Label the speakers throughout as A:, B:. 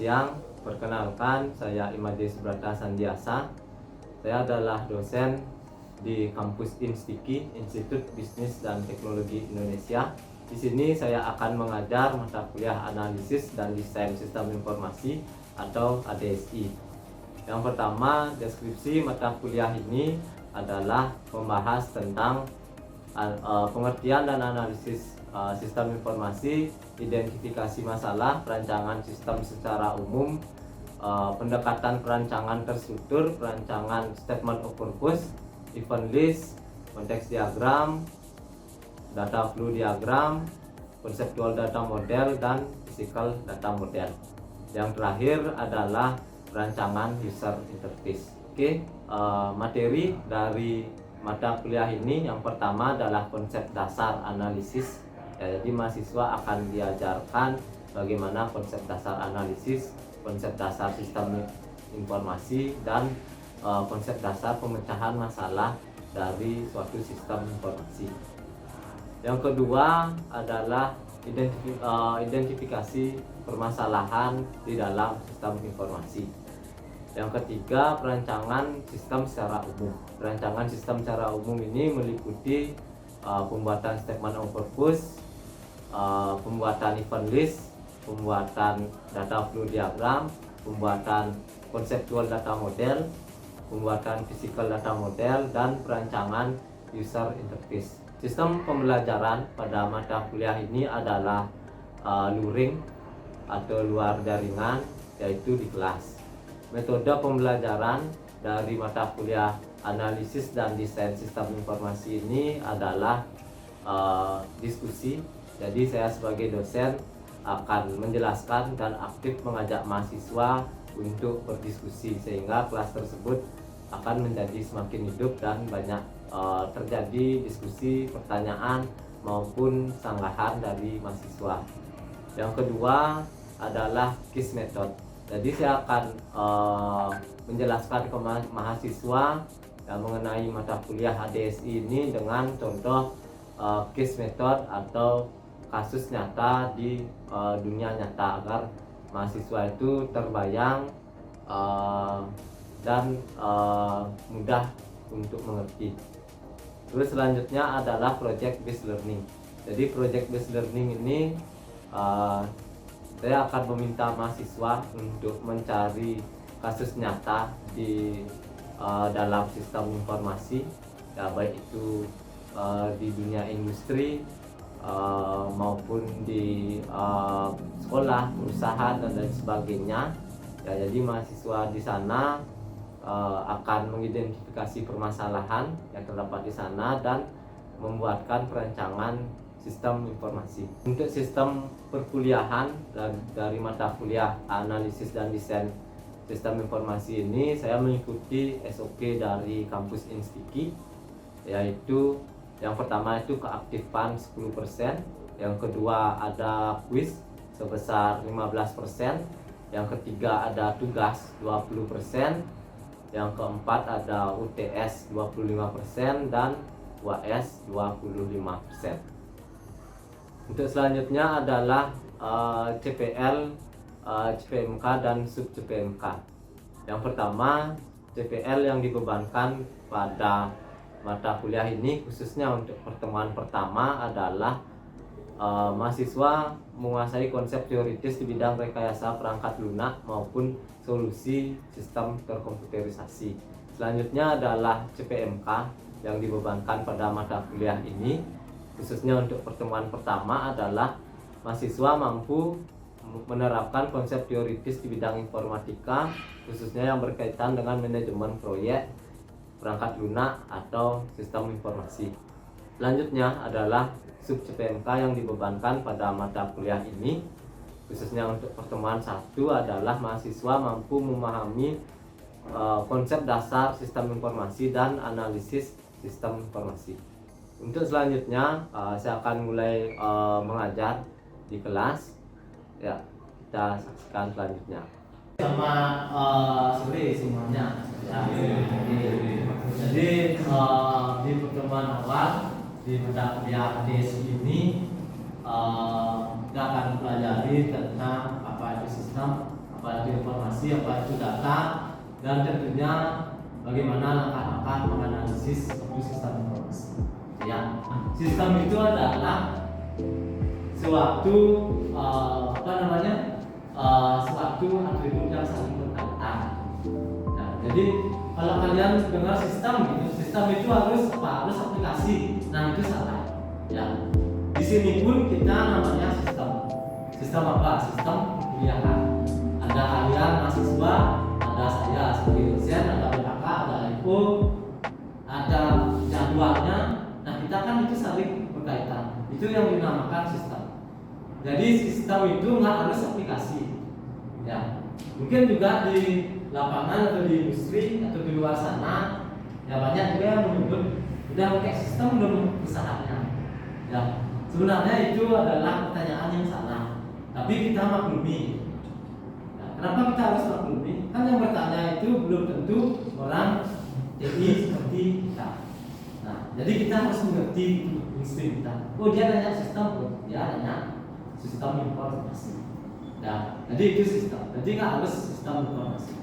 A: siang. Perkenalkan, saya Imade Subrata Sandiasa. Saya adalah dosen di kampus INSTIKI, Institut Bisnis dan Teknologi Indonesia. Di sini saya akan mengajar mata kuliah Analisis dan Desain Sistem Informasi atau ADSI. Yang pertama, deskripsi mata kuliah ini adalah membahas tentang pengertian dan analisis sistem informasi, identifikasi masalah, perancangan sistem secara umum, pendekatan perancangan terstruktur, perancangan statement of purpose, event list, konteks diagram, data flow diagram, konseptual data model, dan physical data model. Yang terakhir adalah perancangan user interface. Oke, materi dari mata kuliah ini yang pertama adalah konsep dasar analisis. Ya, jadi mahasiswa akan diajarkan bagaimana konsep dasar analisis, konsep dasar sistem informasi, dan konsep dasar pemecahan masalah dari suatu sistem informasi. Yang kedua adalah identifikasi permasalahan di dalam sistem informasi. Yang ketiga, perancangan sistem secara umum. Perancangan sistem secara umum ini meliputi pembuatan statement of purpose, pembuatan event list, pembuatan data flow diagram, pembuatan konseptual data model, pembuatan physical data model, dan perancangan user interface. Sistem pembelajaran pada mata kuliah ini adalah luring atau luar jaringan, yaitu di kelas. Metode pembelajaran dari mata kuliah Analisis dan Desain Sistem Informasi ini adalah diskusi. Jadi saya sebagai dosen akan menjelaskan dan aktif mengajak mahasiswa untuk berdiskusi, sehingga kelas tersebut akan menjadi semakin hidup dan banyak terjadi diskusi, pertanyaan maupun sanggahan dari mahasiswa. Yang kedua adalah case method. Jadi saya akan menjelaskan ke mahasiswa mengenai mata kuliah ADSI ini dengan contoh case method atau kasus nyata di dunia nyata, agar mahasiswa itu terbayang dan mudah untuk mengerti. Terus selanjutnya adalah project based learning. Jadi project based learning ini saya akan meminta mahasiswa untuk mencari kasus nyata di dalam sistem informasi, ya, baik itu di dunia industri maupun di sekolah, perusahaan, dan lain sebagainya. Ya, jadi mahasiswa di sana akan mengidentifikasi permasalahan yang terdapat di sana dan membuatkan perancangan sistem informasi. Untuk sistem perkuliahan dari mata kuliah Analisis dan Desain Sistem Informasi ini, saya mengikuti SOP dari kampus INSTIKI, yaitu yang pertama itu keaktifan 10%, yang kedua ada kuis sebesar 15%, yang ketiga ada tugas 20%, yang keempat ada UTS 25%, dan UAS 25%. Untuk selanjutnya adalah CPL, CPMK, dan sub CPMK. Yang pertama, CPL yang dibebankan pada mata kuliah ini khususnya untuk pertemuan pertama adalah mahasiswa menguasai konsep teoritis di bidang rekayasa perangkat lunak maupun solusi sistem terkomputerisasi. Selanjutnya adalah CPMK yang dibebankan pada mata kuliah ini khususnya untuk pertemuan pertama adalah mahasiswa mampu menerapkan konsep teoritis di bidang informatika, khususnya yang berkaitan dengan manajemen proyek, perangkat lunak, atau sistem informasi. Selanjutnya adalah sub CPMK yang dibebankan pada mata kuliah ini khususnya untuk pertemuan 1 adalah mahasiswa mampu memahami konsep dasar sistem informasi dan analisis sistem informasi. Untuk selanjutnya saya akan mulai mengajar di kelas. Ya, kita saksikan selanjutnya. Sore semuanya. Ya, jadi di pertemuan awal di mata kuliah ADSI ini kita akan pelajari tentang apa itu sistem, apa itu informasi, apa itu data, dan tentunya bagaimana langkah-langkah menganalisis suatu sistem informasi. Ya, sistem itu adalah suatu suatu atribut yang saling berkaitan. Nah, jadi kalau kalian dengar sistem gitu, sistem itu harus apa? Harus aplikasi. Nah, itu salah. Ya, di sini pun kita namanya sistem. Sistem apa? Sistem perkuliahan. Ada kalian mahasiswa, ada saya sebagai dosen, ada PKK, ada IO, ada jadwalnya. Nah, kita kan itu saling berkaitan. Itu yang dinamakan sistem. Jadi sistem itu nggak harus aplikasi. Ya, mungkin juga di lapangan atau di industri atau di luar sana, ya banyak juga yang menyebut udah pakai sistem belum usahanya. Ya, sebenarnya itu adalah pertanyaan yang salah. Tapi kita maklumi. Nah, kenapa kita harus maklumi? Kan yang bertanya itu belum tentu orang TI seperti kita. Nah, jadi kita harus mengerti insting kita. Oh, dia nanya sistem, dia nanya sistem informasi. Ya, jadi itu sistem. Jadi nggak harus sistem informasi.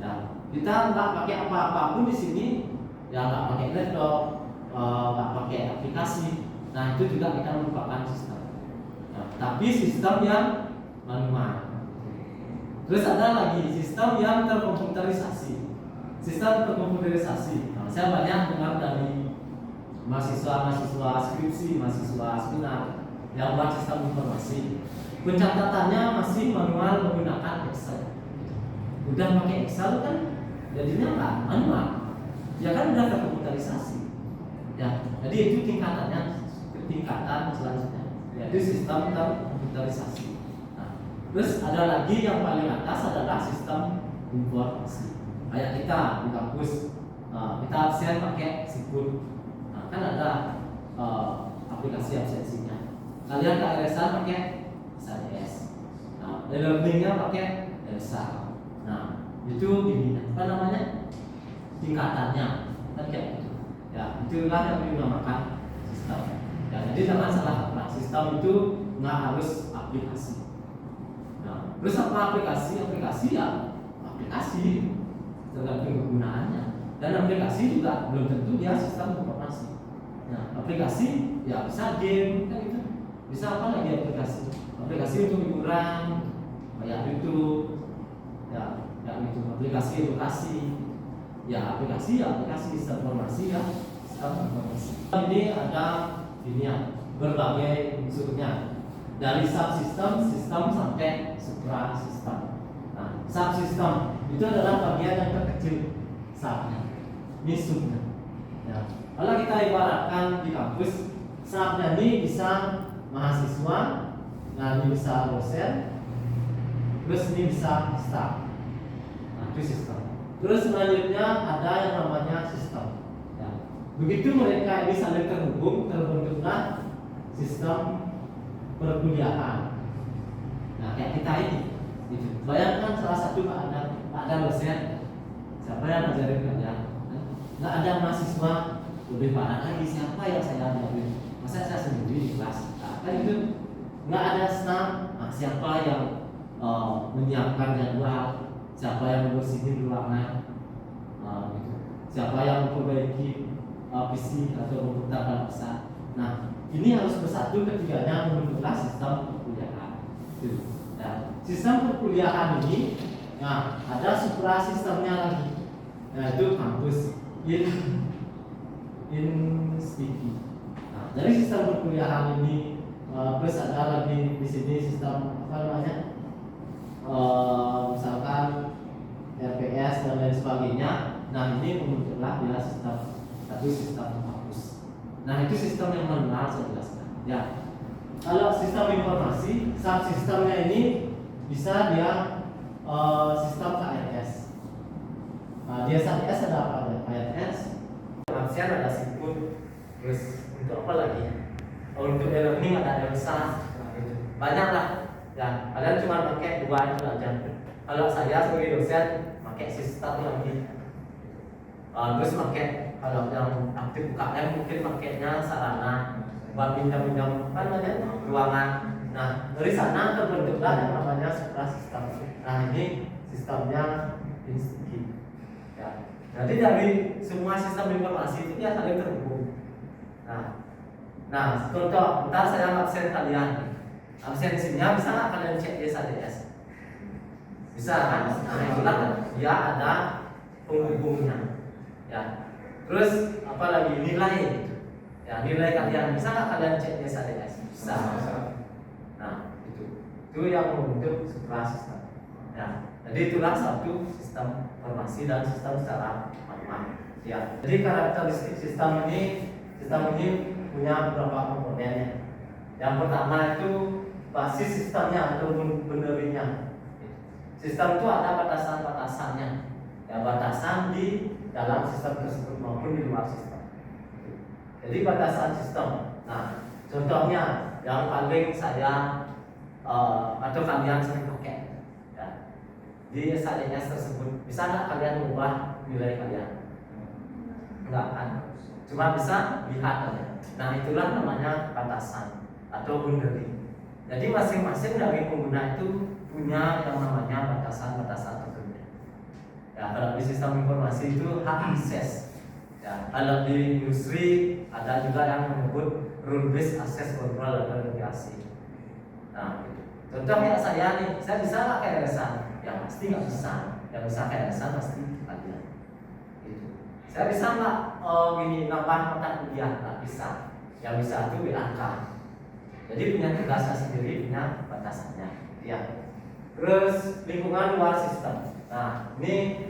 A: Ya, kita nggak pakai apa-apapun di sini. Ya, nggak pakai laptop, nggak pakai aplikasi. Nah, itu juga kita merupakan sistem. Nah, tapi sistem yang manual. Terus ada lagi sistem yang terkomputerisasi. Sistem terkomputerisasi. Nah, saya banyak dengar dari mahasiswa skripsi, mahasiswa seminar yang buat sistem informasi. Pencatatannya masih manual menggunakan Excel. Udah pakai Excel kan jadinya nggak manual. Ya kan udah terkomputerisasi. Ya, jadi itu tingkatan selanjutnya, yaitu sistem terkomputerisasi. Nah, terus ada lagi yang paling atas adalah sistem informasi. Kayak kita di kampus, kita absen pakai Siput. Nah, kan ada aplikasi absensinya. Kalian KRS-an pakai SRS. Nah, e-learningnya pakai Elsa. Nah, itu gini, apa namanya? Tingkatannya, kan kayak gitu. Ya, itulah yang dinamakan sistem. Ya, jadi jangan salah kaprah. Sistem itu nggak harus aplikasi. Nah, terus apa aplikasi? Aplikasi ya aplikasi tergantung kegunaannya. Dan aplikasi juga belum tentu dia sistem informasi. Nah, aplikasi ya bisa game kan gitu. Bisa apa lagi aplikasi? Aplikasi untuk hiburan, kayak YouTube, ya gitu. Aplikasi edukasi, ya aplikasi sistem informasi ya sistem informasi. Ini ada berbagai unsurnya, dari subsistem, sistem sampai suprasistem. Nah, subsistem itu adalah bagian yang terkecil subnya, ini subnya. Ya. Kalau kita ibaratkan di kampus, subnya ini bisa mahasiswa, nah ini bisa dosen, terus ini bisa staff. Nah, itu sistem. Terus selanjutnya ada yang namanya sistem. Ya. Begitu mereka ini saling terhubung, terbentuklah sistem perkuliahan. Nah, kayak kita ini, gitu. Bayangkan salah satu ada dosen, siapa yang ngajarin kalian? Nggak ada mahasiswa, lebih parah lagi siapa yang saya ajarin? Masa saya sendiri di kelas? Nah, kan itu nggak ada staff. Nah, siapa yang menyiapkan jadwal? Siapa yang membersihin ruangan? Gitu. Siapa yang memperbaiki PC atau memputarkan pesan? Nah, ini harus bersatu ketiganya membentuklah sistem perkuliahan. Nah, sistem perkuliahan ini, nah ada suprasistemnya lagi. Nah, itu kampus institut. Nah, dari sistem perkuliahan ini plus ada lagi di sini sistem apa namanya? Misalkan RPS dan lain sebagainya. Nah, ini membentuklah dia sistem kampus. Nah, itu sistem yang manual saya jelaskan. Ya, kalau sistem informasi, subsistemnya ini bisa dia sistem KRS. Nah, dia KRS ada apa? Ada KRS, absen ada Siput, terus untuk apa lagi? Untuk e-learning ada Elsa. Nah, gitu. Banyak lah. Ya, kalian cuma pakai dua itu aja. Kalau saya sebagai dosen pakai sistem lagi. Terus pakai kalau yang aktif UKM mungkin pakainya sarana buat pinjam-pinjam apa namanya ruangan.
B: Nah, dari sana terbentuklah yang namanya suprasistem. Nah, ini sistemnya Minsky. Ya. Jadi dari semua sistem informasi itu dia saling terhubung. Nah, contoh, ntar saya absen kalian. Absensinya bisa nggak kalian cek di SADS? Bisa kan? Nah, itulah dia ada penghubungnya. Ya. Terus apa lagi nilai? Ya, nilai kalian bisa nggak kalian cek di SADS? Bisa. Nah, itu yang membentuk suprasistem. Ya, jadi itulah satu sistem informasi dan sistem secara matematik. Ya, jadi karakteristik sistem ini punya beberapa komponennya. Yang pertama itu basis sistemnya atau benerinya. Sistem itu ada batasan-batasannya. Ya, batasan di dalam sistem tersebut maupun di luar sistem. Jadi batasan sistem. Nah, contohnya yang paling saya atau kalian sering pakai ya, di SADS tersebut, bisa nggak kalian mengubah nilai kalian? Enggak kan? Cuma bisa lihat aja. Nah, itulah namanya batasan atau boundary. Jadi masing-masing dari pengguna itu punya yang namanya batasan-batasan tertentu. Ya, kalau di sistem informasi itu hak akses. Ya, kalau di industri ada juga yang menyebut rule based access control atau regulasi. Nah, contoh kayak saya nih, saya bisa nggak kayak resan? Ya pasti nggak bisa. Yang bisa kayak resan pasti kalian. Gitu. Saya bisa nggak gini nambah mata kuliah? Nggak bisa. Yang bisa itu BAK. Jadi punya tugasnya sendiri, punya batasannya. Ya. Terus lingkungan luar sistem. Nah, ini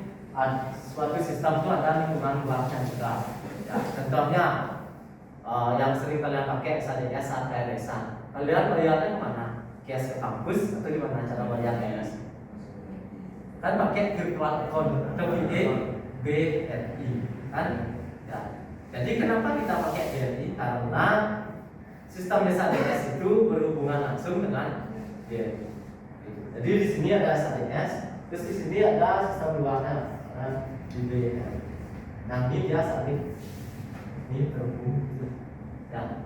B: suatu sistem itu ada lingkungan luarnya juga. Ya, contohnya yang sering kalian pakai SADS saat KRS-an. Kalian bayarnya mana? Cash ke kampus atau gimana cara bayar KRS? Kan pakai virtual account atau BRI kan? Ya. Jadi kenapa kita pakai BRI? Karena sistem SADS itu berhubungan langsung dengan BRI. Jadi di sini ada SADS, terus di sini ada sistem luarnya, di BRI. Nah, ini dia saling ini terhubung. Ya.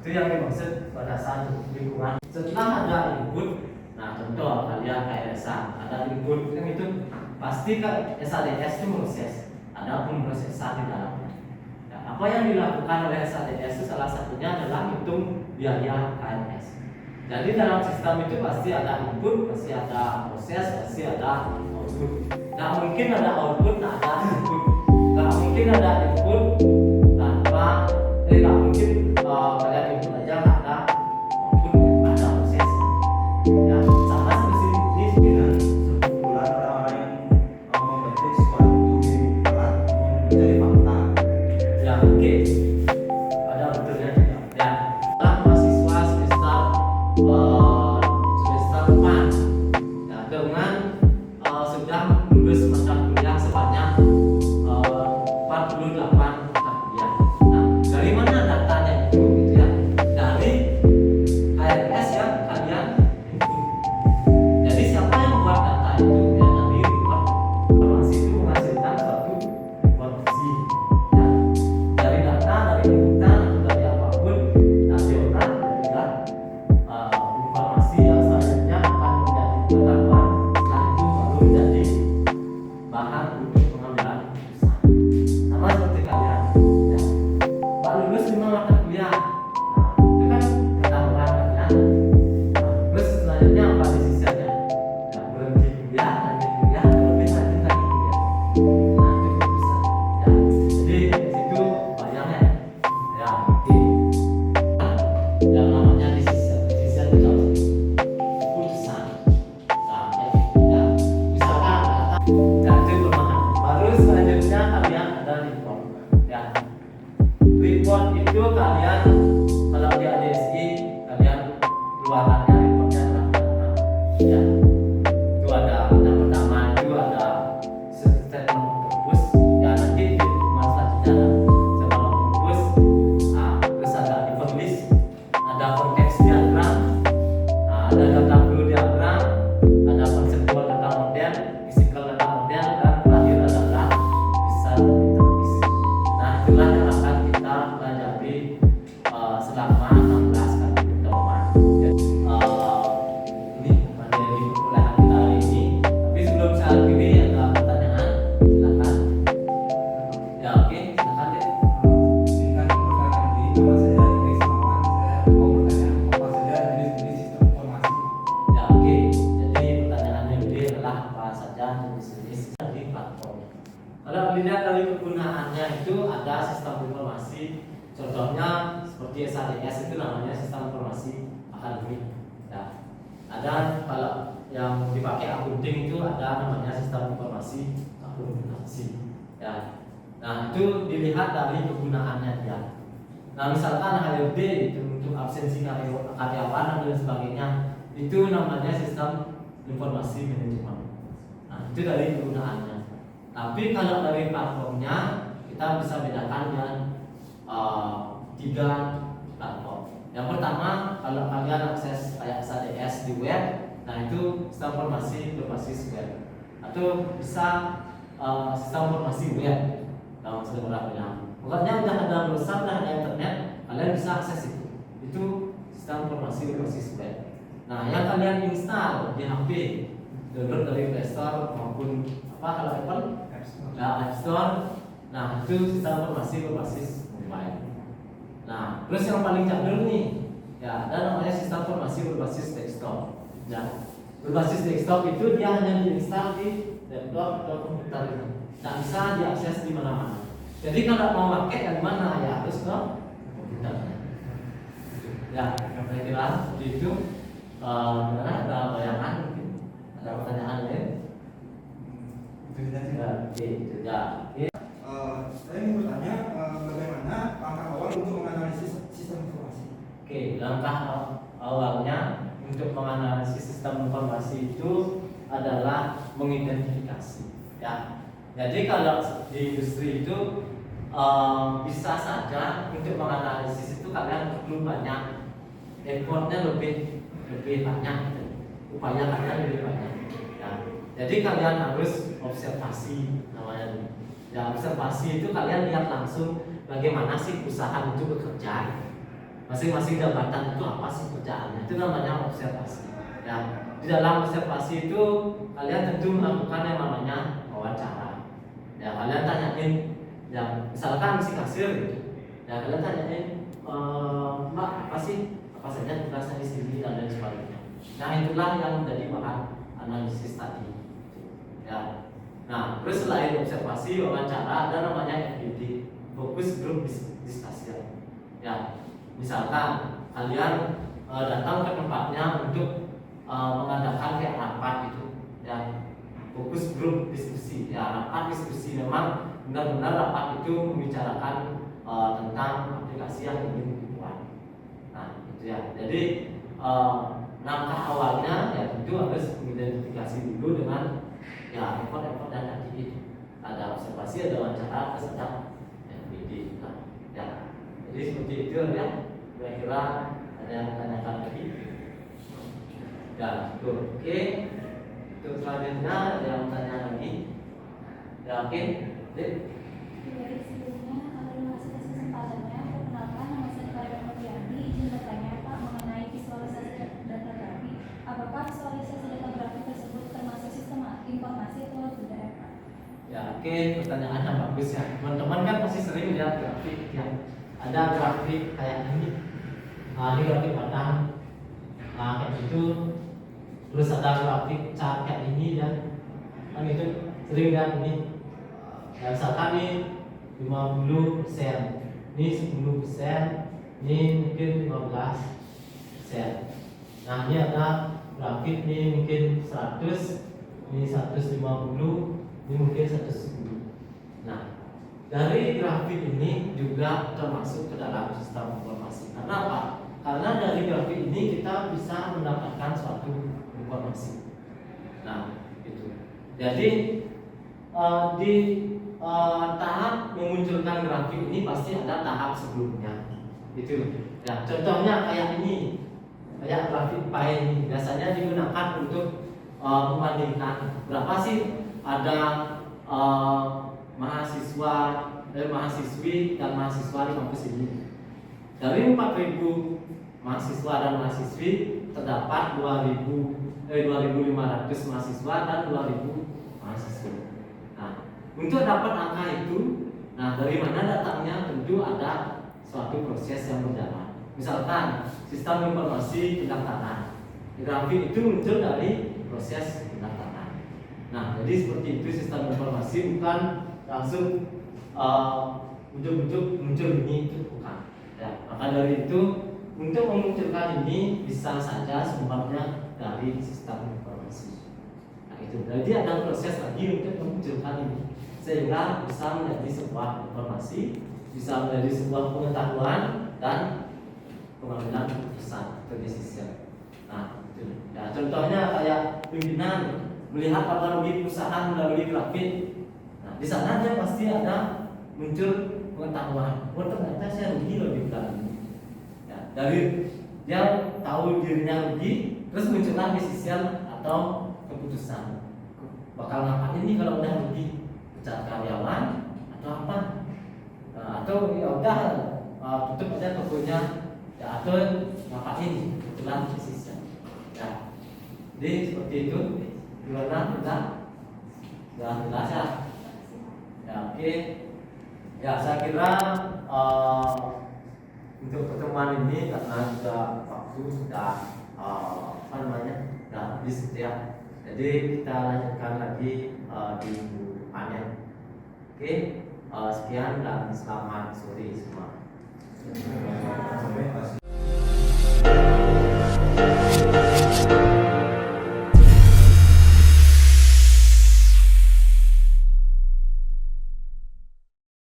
B: Itu yang dimaksud batasan lingkungan. Setelah ada input, nah contoh kalian KRS-an, ada input yang itu pasti kan SADS itu proses, ada pemrosesan di dalamnya. Ya, apa yang dilakukan oleh SADS itu salah satunya adalah hitung biaya KRS. Jadi dalam sistem itu pasti ada input, pasti ada proses, pasti ada output. Nggak mungkin ada output, nggak ada input. Nggak mungkin ada input tanpa nggak mungkin kalian input aja nggak ada output, ada proses. Ya sama seperti ini dengan
C: sekumpulan orang-orang yang membentuk suatu alat mencari fakta.
B: ya oke. Ada betulnya juga. Ya, setelah mahasiswa semester 4 ya, dengan sudah lulus mata kuliah sebanyak 48 mata kuliah. Nah, dari mana datanya itu? Gitu ya. Dari KRS yang kalian input. Jadi siapa yang buat data itu? Ya dari report. Informasi itu menghasilkan suatu informasi. Ya, dari data, dari inputan, atau dari apapun, nanti orang memberikan informasi yang selanjutnya akan menjadi pengetahuan. Setelah itu baru menjadi bahan untuk pengambilan keputusan. Sama seperti kalian, ya. Pak lulus 5 mata kuliah. Nah, itu kan pengetahuan kalian. Nah, terus selanjutnya apa decisionnya? Ya, berhenti kuliah, lanjut kuliah, lebih lanjut lagi kuliah. Nah, itu keputusan. Ya, jadi di situ banyaknya. Ya, oke. Yang namanya decision itu keputusan. Nah, ya, misalkan data itu bermahan. Baru selanjutnya kalian ada report. Ya, report itu kalian kalau di ADSI kalian keluarannya reportnya adalah data. Ya, itu ada yang pertama itu ada statement of purpose. Ya, nanti di teman selanjutnya ada statement of purpose. Nah, terus ada event list, ada konteks diagram, nah, ada data flow diagram, ada konseptual data model, physical data model, dan terakhir adalah result interface. Nah, itulah yang akan kita pelajari selama 16 kali pertemuan. Jadi, SADS itu namanya sistem informasi akademik. Ya. Ada kalau yang dipakai akunting itu ada namanya sistem informasi akuntansi. Ya. Nah itu dilihat dari kegunaannya dia. Nah misalkan HRD itu untuk absensi karyawan dan sebagainya itu namanya sistem informasi manajemen. Nah itu dari kegunaannya. Tapi kalau dari platformnya kita bisa bedakan dengan 3 platform. Yang pertama kalau kalian akses kayak SADS di web, nah itu sistem informasi berbasis web. Atau bisa sistem informasi web dalam sederhananya. Pokoknya udah ada browser, udah ada internet, kalian bisa akses itu. Itu sistem informasi berbasis web. Nah, yang kalian install di HP, download dari Play Store maupun apa kalau Apple, App Store. Nah, itu sistem informasi berbasis mobile. Nah, terus yang paling jadul nih, ya ada namanya sistem informasi berbasis desktop. Nah, berbasis desktop itu dia hanya diinstal di laptop atau komputer ini. Tidak bisa diakses di mana-mana. Jadi kalau mau pakai dari mana ya harus ke komputer. Ya, saya kira seperti itu. Ada bayangan mungkin? Ada pertanyaan lain? Ya, oke, ya.
C: Saya mau bertanya bagaimana langkah awal untuk menganalisis sistem informasi.
B: Oke, langkah awalnya untuk menganalisis sistem informasi itu adalah mengidentifikasi. Ya, jadi kalau di industri itu bisa saja untuk menganalisis itu kalian perlu banyak effortnya lebih banyak, upaya kalian lebih banyak. Ya, jadi kalian harus observasi namanya. Ya, observasi itu kalian lihat langsung bagaimana sih perusahaan itu bekerja. Masing-masing jabatan itu apa sih kerjaannya? Itu namanya observasi. Ya, di dalam observasi itu kalian tentu melakukan yang namanya wawancara. Ya, kalian tanyain, ya misalkan si kasir gitu. Ya, kalian tanyain, Mbak apa sih? Apa saja tugasnya di sini dan lain sebagainya. Nah, itulah yang menjadi bahan analisis tadi. Ya. Nah, terus selain observasi, wawancara, ada namanya FGD, fokus group discussion. Ya, misalkan kalian datang ke tempatnya untuk mengadakan kayak rapat gitu, ya, fokus grup diskusi. Ya, rapat diskusi memang benar-benar rapat itu membicarakan tentang aplikasi yang ingin dibuat. Nah, itu ya. Jadi langkah awalnya ya tentu harus mengidentifikasi dulu dengan ya effort dan tadi itu ada observasi, ada wawancara, terus ada FGD. Nah, ya jadi seperti itu ya. Kira-kira ada yang tanyakan lagi? Ya, tuh. Oke. Untuk selanjutnya ada yang tanya lagi? Ya, oke. Jadi
D: sebelumnya, terima kasih atas kesempatannya. Perkenalkan, nama saya Clara Novianti. Izin bertanya Pak mengenai visualisasi data grafik. Apakah visualisasi data grafik tersebut termasuk sistem informasi atau tidak Pak?
B: ya, oke, pertanyaan yang bagus ya. Teman-teman kan pasti sering lihat grafik yang ada grafik kayak ini. Nah, ini grafik batang. Nah, kayak gitu. Terus ada grafik chart kayak ini dan kan itu sering lihat ini. Ya, misalkan ini 50%, ini 10%, ini mungkin 15%. Nah, ini ada grafik ini mungkin 100, ini 150, ini mungkin 110. Nah, dari grafik ini juga termasuk ke dalam sistem informasi. Karena apa? Karena dari grafik ini kita bisa mendapatkan suatu informasi. Nah, itu. Jadi di tahap memunculkan grafik ini pasti ada tahap sebelumnya. Itu. Ya, contohnya kayak ini, kayak grafik pie ini biasanya digunakan untuk membandingkan berapa sih ada mahasiswi dan mahasiswa di kampus ini. Dari 4.000 mahasiswa dan mahasiswi terdapat 2.500 mahasiswa dan 2.000 mahasiswa. Nah, untuk dapat angka itu, nah dari mana datangnya? Tentu ada suatu proses yang berjalan. Misalkan sistem informasi pendaftaran, grafik itu muncul dari proses pendaftaran. Nah, jadi seperti itu sistem informasi, bukan langsung muncul ini itu bukan. Ya, Maka dari itu untuk memunculkan ini bisa saja sumbernya dari sistem informasi. Nah itu, jadi ada proses lagi untuk memunculkan ini sehingga bisa menjadi sebuah informasi, bisa menjadi sebuah pengetahuan dan pengambilan keputusan atau decision. Nah itu. Ya, contohnya kayak pimpinan melihat apa rugi perusahaan melalui grafik. Nah di sana dia pasti ada muncul pengetahuan. Oh ternyata saya rugi loh di bulan ini. Ya, dari dia tahu dirinya rugi, terus muncullah decision atau keputusan. Bakal ngapain ini kalau udah rugi? Pecat karyawan atau apa? Nah, atau ya udah tutup aja tokonya, ya atau ngapain? Itulah decision. Ya, jadi seperti itu. Gimana? Sudah jelas ya? Ya oke. Ya saya kira untuk pertemuan ini karena sudah waktu sudah apa namanya sudah habis ya. Jadi kita lanjutkan lagi di minggu depan ya. Oke, sekian dan selamat sore semua.